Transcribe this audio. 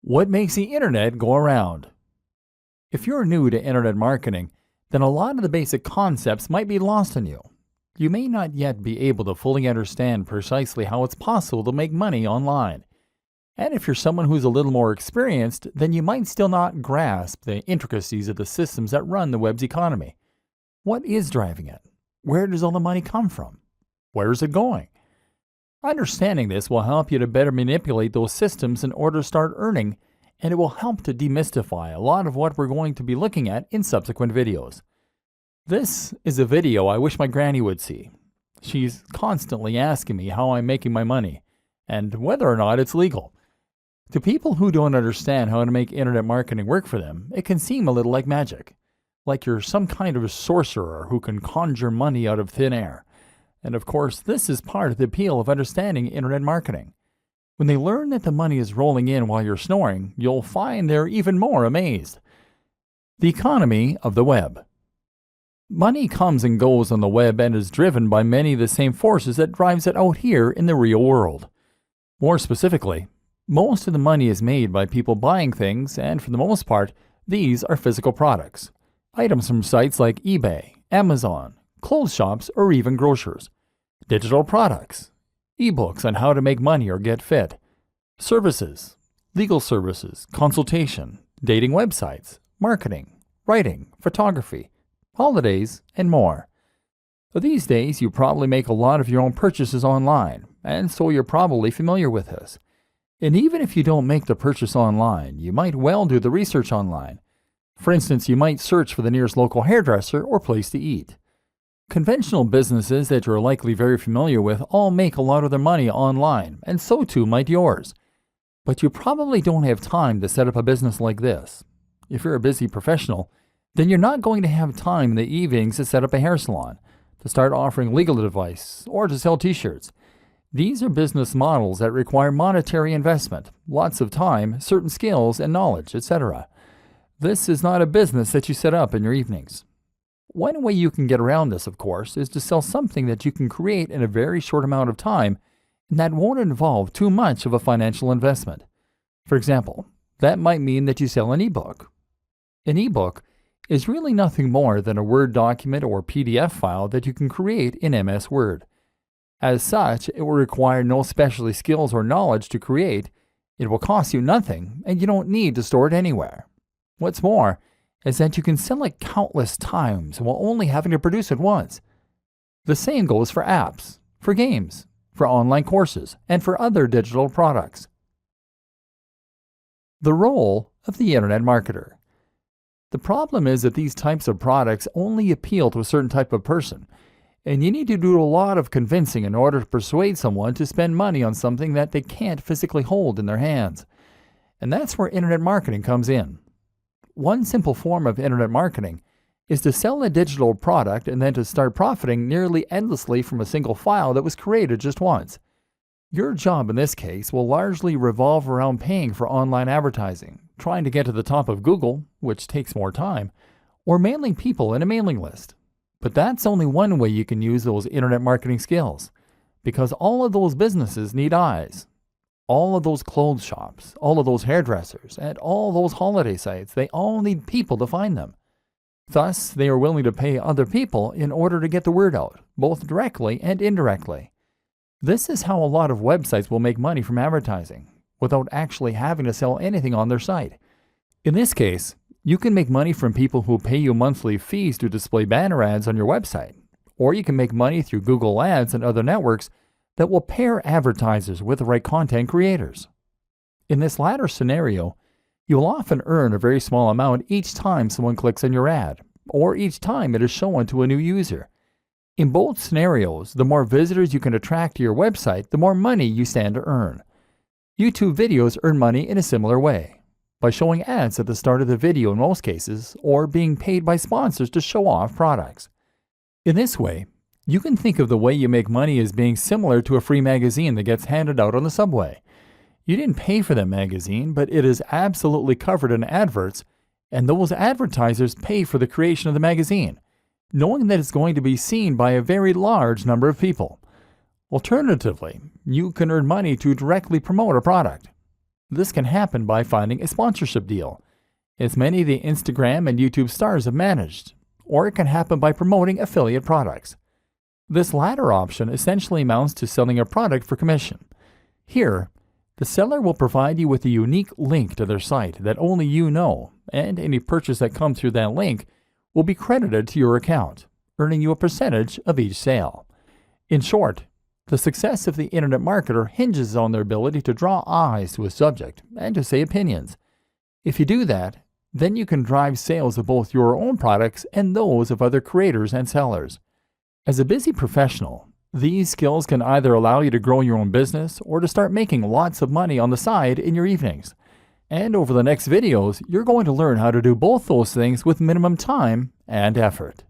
What makes the internet go around? If you're new to internet marketing, then a lot of the basic concepts might be lost on you. You may not yet be able to fully understand precisely how it's possible to make money online. And if you're someone who's a little more experienced, then you might still not grasp the intricacies of the systems that run the web's economy. What is driving it? Where does all the money come from? Where is it going? Understanding this will help you to better manipulate those systems in order to start earning, and it will help to demystify a lot of what we're going to be looking at in subsequent videos. This is a video I wish my granny would see. She's constantly asking me how I'm making my money, and whether or not it's legal. To people who don't understand how to make internet marketing work for them, it can seem a little like magic. Like you're some kind of a sorcerer who can conjure money out of thin air. And of course, this is part of the appeal of understanding internet marketing. When they learn that the money is rolling in while you're snoring, you'll find they're even more amazed. The economy of the web. Money comes and goes on the web and is driven by many of the same forces that drives it out here in the real world. More specifically, most of the money is made by people buying things, and for the most part, these are physical products. Items from sites like eBay, Amazon, clothes shops, or even grocers. Digital products, ebooks on how to make money or get fit, services, legal services, consultation, dating websites, marketing, writing, photography, holidays, and more. These days, you probably make a lot of your own purchases online, and so you're probably familiar with this. And even if you don't make the purchase online, you might well do the research online. For instance, you might search for the nearest local hairdresser or place to eat. Conventional businesses that you're likely very familiar with all make a lot of their money online, and so too might yours. But you probably don't have time to set up a business like this. If you're a busy professional, then you're not going to have time in the evenings to set up a hair salon, to start offering legal advice, or to sell t-shirts. These are business models that require monetary investment, lots of time, certain skills and knowledge, etc. This is not a business that you set up in your evenings. One way you can get around this, of course, is to sell something that you can create in a very short amount of time and that won't involve too much of a financial investment. For example, that might mean that you sell an ebook. An ebook is really nothing more than a Word document or PDF file that you can create in MS Word. As such, it will require no specialty skills or knowledge to create, it will cost you nothing, and you don't need to store it anywhere. What's more, is that you can sell it countless times while only having to produce it once. The same goes for apps, for games, for online courses, and for other digital products. The role of the internet marketer. The problem is that these types of products only appeal to a certain type of person, and you need to do a lot of convincing in order to persuade someone to spend money on something that they can't physically hold in their hands. And that's where internet marketing comes in. One simple form of internet marketing is to sell a digital product and then to start profiting nearly endlessly from a single file that was created just once. Your job in this case will largely revolve around paying for online advertising, trying to get to the top of Google, which takes more time, or mailing people in a mailing list. But that's only one way you can use those internet marketing skills, because all of those businesses need eyes. All of those clothes shops, all of those hairdressers, and all those holiday sites, they all need people to find them. Thus, they are willing to pay other people in order to get the word out, both directly and indirectly. This is how a lot of websites will make money from advertising, without actually having to sell anything on their site. In this case, you can make money from people who pay you monthly fees to display banner ads on your website, or you can make money through Google Ads and other networks that will pair advertisers with the right content creators. In this latter scenario, you'll often earn a very small amount each time someone clicks on your ad, or each time it is shown to a new user. In both scenarios, the more visitors you can attract to your website, the more money you stand to earn. YouTube videos earn money in a similar way, by showing ads at the start of the video in most cases, or being paid by sponsors to show off products. In this way, you can think of the way you make money as being similar to a free magazine that gets handed out on the subway. You didn't pay for that magazine, but it is absolutely covered in adverts, and those advertisers pay for the creation of the magazine, knowing that it's going to be seen by a very large number of people. Alternatively, you can earn money to directly promote a product. This can happen by finding a sponsorship deal, as many of the Instagram and YouTube stars have managed, or it can happen by promoting affiliate products. This latter option essentially amounts to selling a product for commission. Here, the seller will provide you with a unique link to their site that only you know, and any purchase that comes through that link will be credited to your account, earning you a percentage of each sale. In short, the success of the internet marketer hinges on their ability to draw eyes to a subject and to say opinions. If you do that, then you can drive sales of both your own products and those of other creators and sellers. As a busy professional, these skills can either allow you to grow your own business or to start making lots of money on the side in your evenings. And over the next videos, you're going to learn how to do both those things with minimum time and effort.